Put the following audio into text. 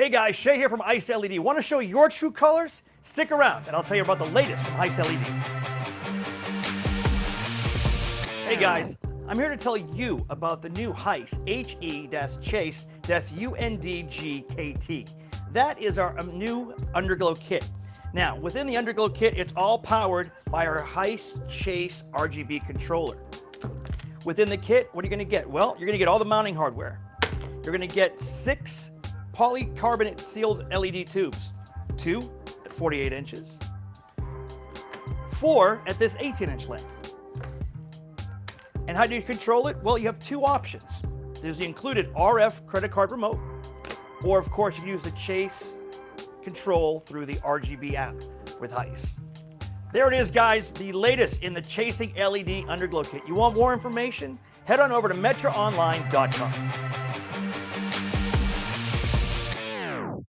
Hey guys, Shay here from Heise LED. Want to show your true colors? Stick around and I'll tell you about the latest from Heise LED. Hey guys, I'm here to tell you about the new Heise HE-CHASE-UNDGKT. That is our new underglow kit. Now, within the underglow kit, it's all powered by our HE-CHASE RGB controller. Within the kit, what are you going to get? Well, you're going to get all the mounting hardware. You're going to get 6 polycarbonate sealed LED tubes, 2 at 48 inches, 4 at this 18-inch length. And how do you control it? Well, you have 2 options. There's the included RF credit card remote, or of course you can use the Chase control through the RGB app with Heise. There it is, guys, the latest in the Chasing LED Underglow Kit. You want more information? Head on over to metroonline.com.